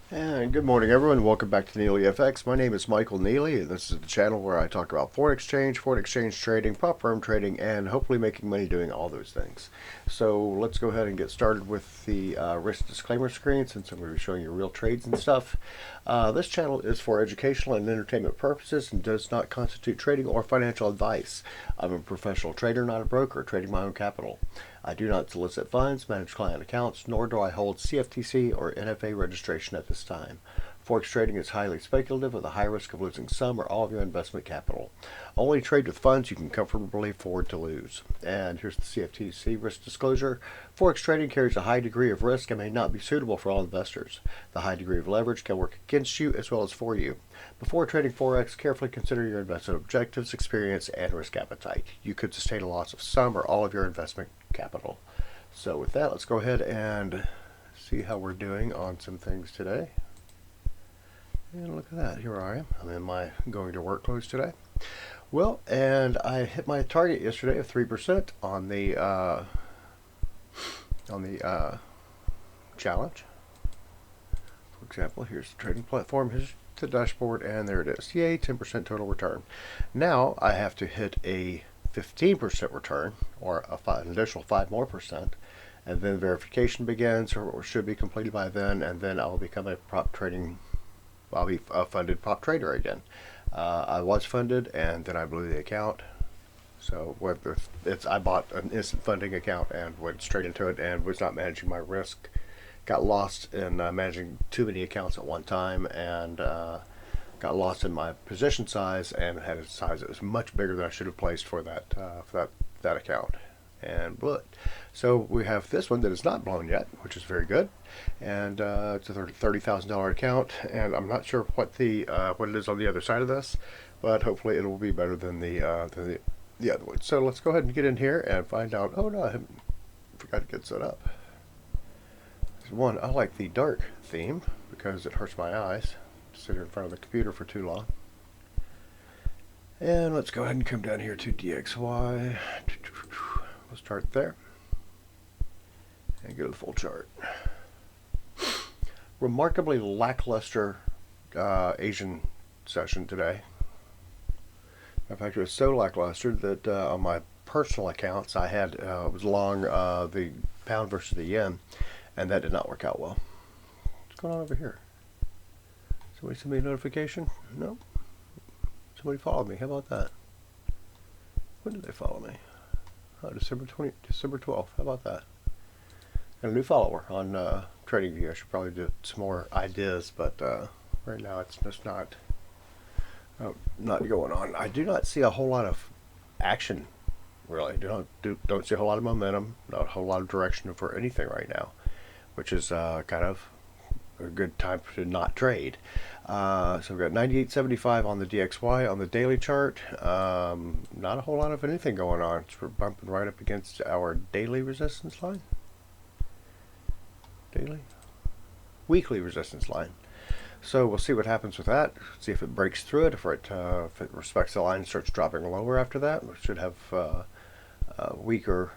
And good morning, everyone. Welcome back to NeelyFX. My name is Michael Neely, and this is the channel where I talk about foreign exchange trading, prop firm trading, and hopefully making money doing all those things. So let's go ahead and get started with the risk disclaimer screen, since I'm going to be showing you real trades and stuff. This channel is for educational and entertainment purposes and does not constitute trading or financial advice. I'm a professional trader, not a broker, trading my own capital. I do not solicit funds, manage client accounts, nor do I hold CFTC or NFA registration at this time. Forex trading is highly speculative with a high risk of losing some or all of your investment capital. Only trade with funds you can comfortably afford to lose. And here's the CFTC risk disclosure. Forex trading carries a high degree of risk and may not be suitable for all investors. The high degree of leverage can work against you as well as for you. Before trading Forex, carefully consider your investment objectives, experience, and risk appetite. You could sustain a loss of some or all of your investment capital. So with that, let's go ahead and see how we're doing on some things today. And look at that, here I am. I'm in my going to work clothes today. Well, and I hit my target yesterday of 3% on the challenge. For example, here's the trading platform. Here's the dashboard, and there it is. Yay, 10% total return. Now I have to hit a 15% return, or an additional 5 more percent, and then verification begins, or should be completed by then, and then I'll become a I'll be a funded prop trader again. I was funded, and then I blew the account. So I bought an instant funding account and went straight into it, and was not managing my risk. Got lost in managing too many accounts at one time, and got lost in my position size, and had a size that was much bigger than I should have placed for that account, and blew it. So we have this one that is not blown yet, which is very good, and it's a $30,000 account, and I'm not sure what it is on the other side of this, but hopefully it will be better than the other one. So let's go ahead and get in here and find out. Oh no, I forgot to get set up. One, I like the dark theme because it hurts my eyes to sit here in front of the computer for too long. And let's go ahead and come down here to DXY. We'll start there and go to the full chart. Remarkably lackluster Asian session today. In fact, it was so lackluster that on my personal accounts I had was long the pound versus the yen, and that did not work out well. What's going on over here? Somebody send me a notification? No. Somebody followed me. How about that? When did they follow me? December 12th. How about that? Got a new follower on TradingView. I should probably do some more ideas, but right now it's just not going on. I do not see a whole lot of action, really. Don't see a whole lot of momentum, not a whole lot of direction for anything right now, which is kind of a good time to not trade. So we've got 98.75 on the DXY on the daily chart. Not a whole lot of anything going on. So we're bumping right up against our daily resistance line. Weekly resistance line. So we'll see what happens with that. See if it breaks through it. If it respects the line and starts dropping lower after that, we should have a weaker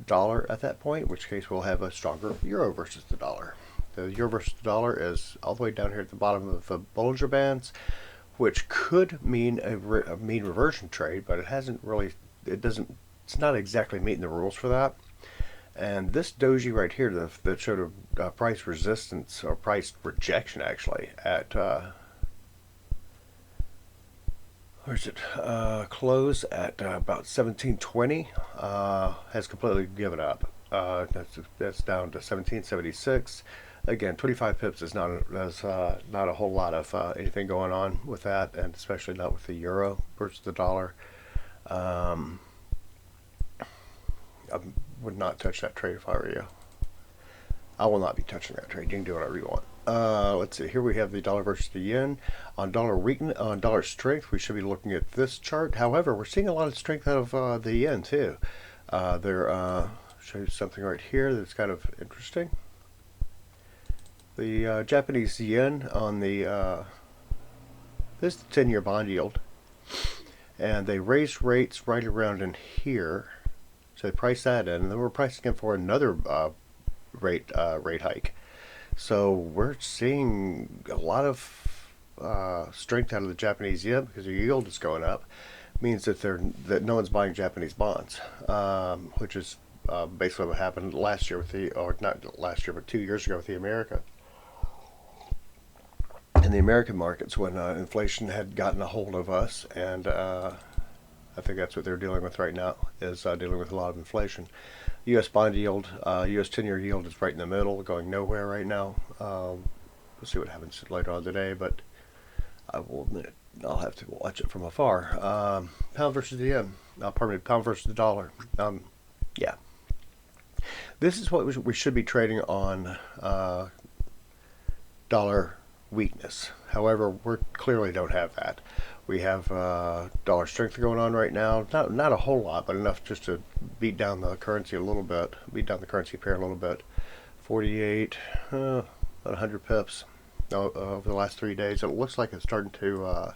dollar at that point, in which case we'll have a stronger euro versus the dollar. The euro versus the dollar is all the way down here at the bottom of the Bollinger Bands, which could mean a mean reversion trade, but it's not exactly meeting the rules for that. And this doji right here that showed a price resistance, or price rejection actually, at where's it? Close at about 1720, has completely given up. That's down to 1776. Again, 25 pips is not a whole lot of anything going on with that, and especially not with the euro versus the dollar. I would not touch that trade if I were you. I will not be touching that trade. You can do whatever you want. Let's see. Here we have the dollar versus the yen. On dollar strength, we should be looking at this chart. However, we're seeing a lot of strength out of the yen too. Show you something right here that's kind of interesting. The Japanese yen on this is the 10-year bond yield, and they raised rates right around in here. So they priced that in, and then we're pricing in for another rate hike. So we're seeing a lot of strength out of the Japanese yen because the yield is going up. Means that no one's buying Japanese bonds, which is basically what happened last year with or not last year, but 2 years ago with the America. In the American markets, when inflation had gotten a hold of us, and I think that's what they're dealing with right now, is dealing with a lot of inflation. U.S. bond yield, U.S. 10-year yield is right in the middle, going nowhere right now. We'll see what happens later on today, but I will admit I'll have to watch it from afar. Pound versus the yen. Pardon me, pound versus the dollar. Yeah. This is what we should be trading on dollar weakness. However, we clearly don't have that. We have dollar strength going on right now. Not a whole lot, but enough just to beat down the currency a little bit. Beat down the currency pair a little bit. 48, about 100 pips over the last 3 days. It looks like it's starting to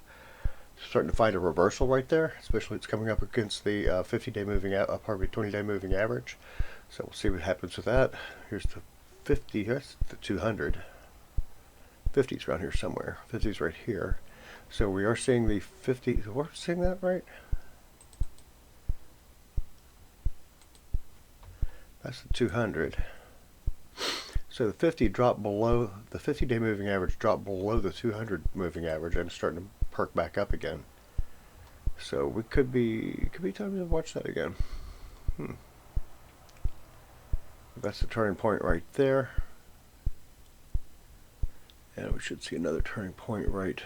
find a reversal right there. Especially it's coming up against the 50-day moving, 20-day moving average. So we'll see what happens with that. Here's the 50. Here's the 200. 50's around here somewhere. 50's right here. So we are seeing the 50. We're seeing that right? That's the 200. So the 50 dropped below the 50-day moving average, dropped below the 200 moving average, and it's starting to perk back up again. So we could be time to watch that again. That's the turning point right there. And we should see another turning point right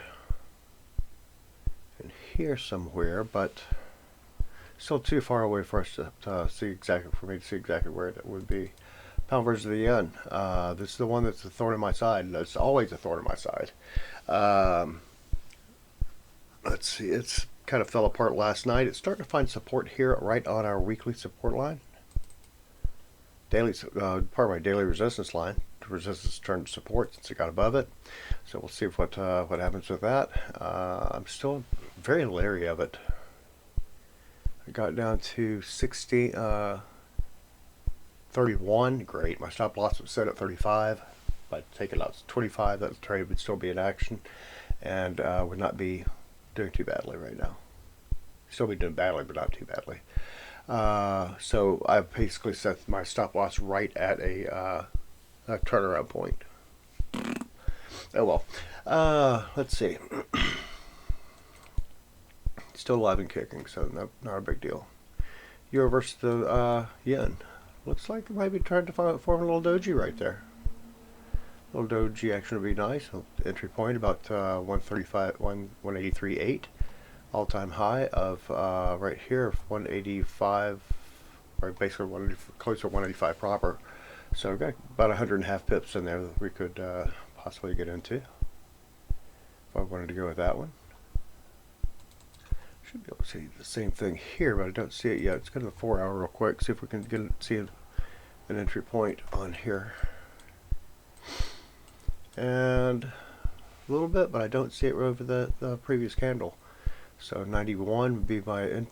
in here somewhere, but still too far away for us to see exactly, for me to see exactly where it would be. Pound versus the yen. This is the one that's a thorn in my side. It's always a thorn in my side. Let's see. It's kind of fell apart last night. It's starting to find support here right on our weekly support line. My daily resistance line. The resistance turned to support since it got above it. So we'll see what happens with that. I'm still very leery of it. I got down to 31. Great. My stop loss was set at 35. If I take it out to 25, that trade would still be in action and would not be doing too badly right now. Still be doing badly, but not too badly. So I've basically set my stop loss right at a turnaround point. Oh well. Let's see. Still alive and kicking, so not a big deal. Euro versus the yen. Looks like it might be trying to form a little doji right there. A little doji action would be nice. Entry point about 183.8. All-time high of right here, 185, or basically close to 185 proper. So we've got about 100.5 pips in there that we could possibly get into if I wanted to go with that one. Should be able to see the same thing here, but I don't see it yet. Let's go to the 4-hour real quick, see if we can see an entry point on here. And a little bit, but I don't see it over the previous candle. So 91 would be my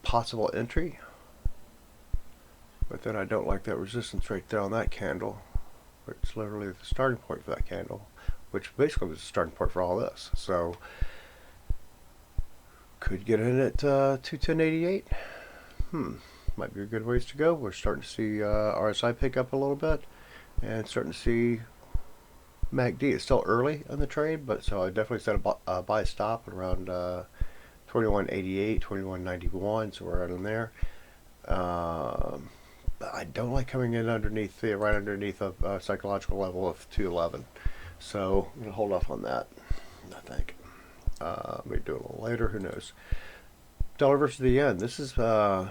possible entry. But then I don't like that resistance right there on that candle. It's literally the starting point for that candle, which basically was the starting point for all this. So could get in at 210.88. Might be a good ways to go. We're starting to see RSI pick up a little bit, and starting to see MACD. It's still early in the trade, but so I definitely set a buy stop at around 21.88, 21.91, so we're right in there. I don't like coming in underneath right underneath a psychological level of 211, so I'm gonna hold off on that. I think. Maybe do it a little later. Who knows? Dollar versus the yen. This is a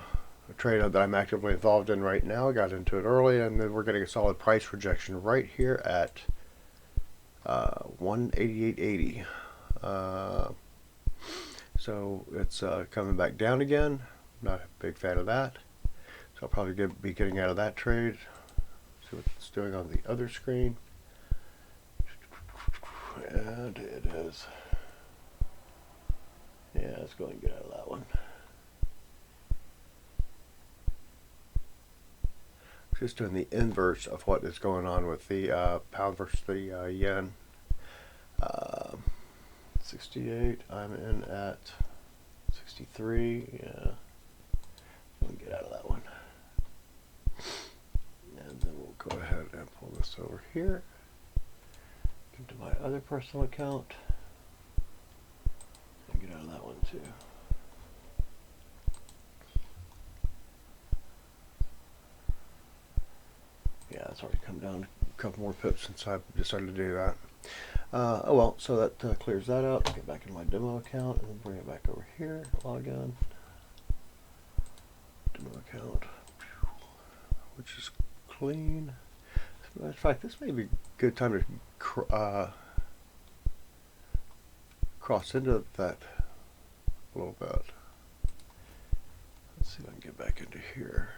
trade that I'm actively involved in right now. I got into it early, and then we're getting a solid price rejection right here at 188.80. So it's coming back down again. Not a big fan of that. So I'll probably be getting out of that trade. See what it's doing on the other screen. And it is. Yeah, let's go and get out of that one. just doing the inverse of what is going on with the pound versus the yen. 68, I'm in at 63, yeah. Let me get out of that one. And then we'll go ahead and pull this over here into my other personal account and get out of that one too. Yeah, it's already come down a couple more pips since I decided to do that. Oh well, so that clears that out. Get back in my demo account and then bring it back over here. Log in. Demo account, which is clean. As a matter of fact, this may be a good time to cross into that a little bit. Let's see if I can get back into here.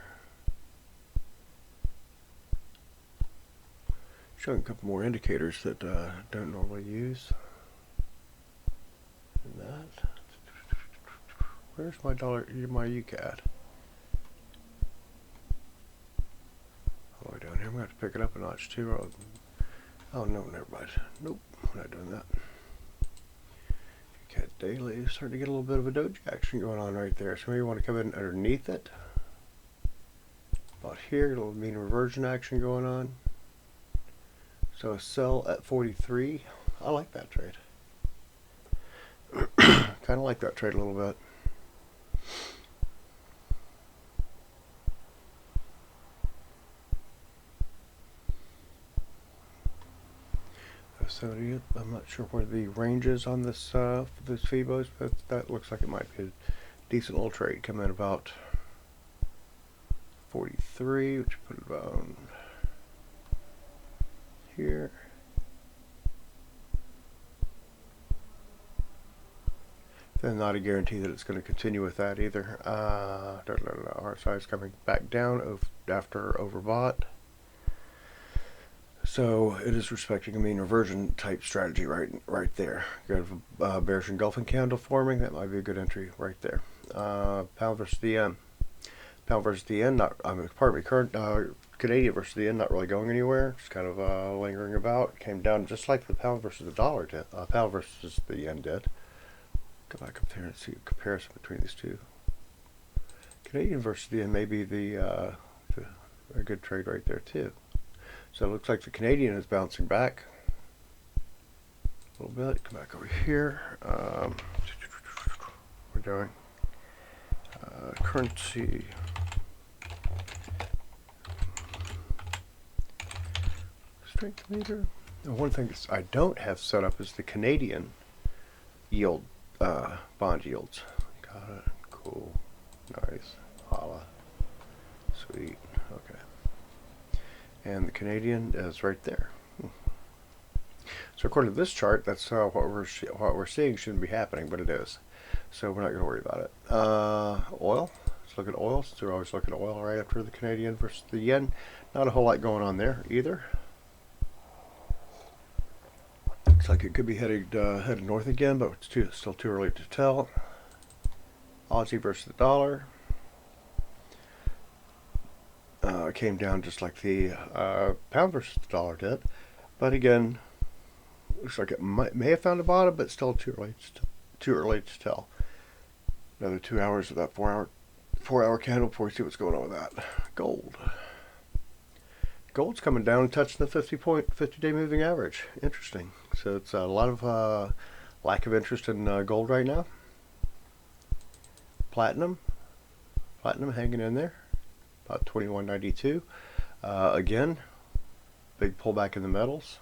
Showing a couple more indicators that don't normally use. And that. Where's my my UCAD? All the way down here. I'm going to have to pick it up a notch too. Oh no, never mind. Nope, I'm not doing that. UCAD daily is starting to get a little bit of a doji action going on right there. So maybe you want to come in underneath it. About here, a little mean reversion action going on. So a sell at 43. I like that trade. Kind of like that trade a little bit. So I'm not sure where the range is on this FIBOs, but that looks like it might be a decent little trade. Come in about 43, which put it about here. Then not a guarantee that it's going to continue with that either. RSI is coming back down after overbought. So it is respecting a mean reversion type strategy right there. You got a bearish engulfing candle forming. That might be a good entry right there. Pound versus the yen. Pound versus the yen. Canadian versus the yen. Not really going anywhere. Just kind of lingering about. Came down just like the pound versus the dollar did. Pound versus the yen did. Go back up there and see a comparison between these two. Canadian versus the yen may be a good trade right there too. So it looks like the Canadian is bouncing back a little bit. Come back over here. We're doing currency. Strength meter. And one thing I don't have set up is the Canadian yield, bond yields. Got it. Cool. Nice. Holla. Sweet. Okay. And the Canadian is right there. So according to this chart, that's what we're seeing shouldn't be happening, but it is. So we're not going to worry about it. Oil. Let's look at oil. Since we always look at oil right after the Canadian versus the yen. Not a whole lot going on there either. Looks like it could be headed north again, but it's still too early to tell. Aussie versus the dollar. Came down just like the pound versus the dollar did, but again, looks like it may have found a bottom, but still too early to tell. Another 2 hours of that four hour candle before we see what's going on with that. Gold's coming down and touching the 50-day moving average. Interesting. So it's a lot of lack of interest in gold right now. Platinum hanging in there. About 21.92. Again, big pullback in the metals,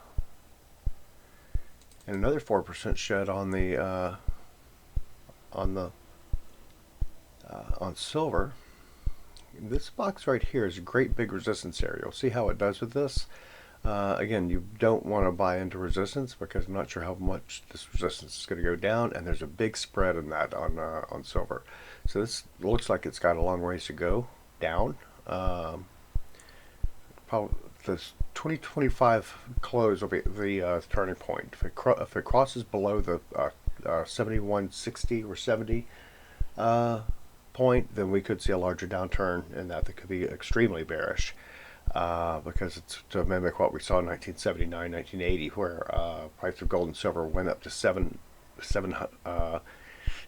and another 4% shed on silver. This box right here is a great big resistance area. You'll see how it does with this. Again, you don't want to buy into resistance because I'm not sure how much this resistance is going to go down, and there's a big spread in that on silver. So this looks like it's got a long ways to go down. Probably this 2025 close will be the turning point. If it crosses below the 71.60 or 70 point, then we could see a larger downturn, and that could be extremely bearish. because it's to mimic what we saw in 1979, 1980, where price of gold and silver went up to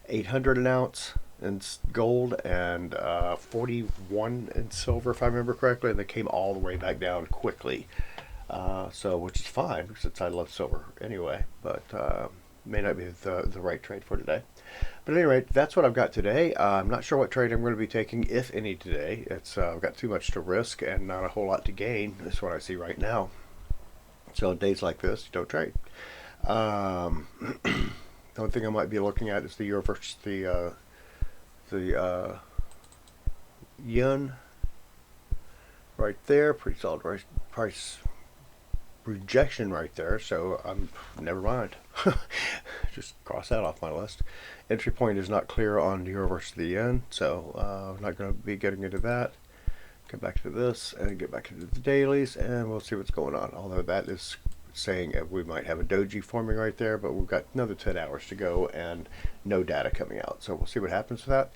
800 an ounce in gold and 41 in silver, if I remember correctly, and they came all the way back down quickly. So, which is fine since I love silver anyway, but may not be the right trade for today. But at any rate, that's what I've got today. I'm not sure what trade I'm going to be taking, if any, today. I've got too much to risk and not a whole lot to gain. That's what I see right now. So days like this, you don't trade. The only thing I might be looking at is the euro versus the yen right there. Pretty solid price rejection right there, so never mind. Just cross that off my list. Entry point is not clear on the euro versus the yen, so I'm not going to be getting into that. Get back to this and get back into the dailies, and we'll see what's going on. Although that is saying we might have a doji forming right there, but we've got another 10 hours to go and no data coming out, so we'll see what happens with that.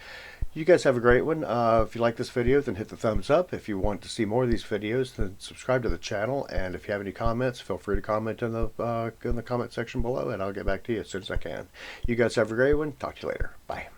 You guys have a great one. If you like this video, then hit the thumbs up. If you want to see more of these videos, then subscribe to the channel. And if you have any comments, feel free to comment in the comment section below, and I'll get back to you as soon as I can. You guys have a great one. Talk to you later. Bye.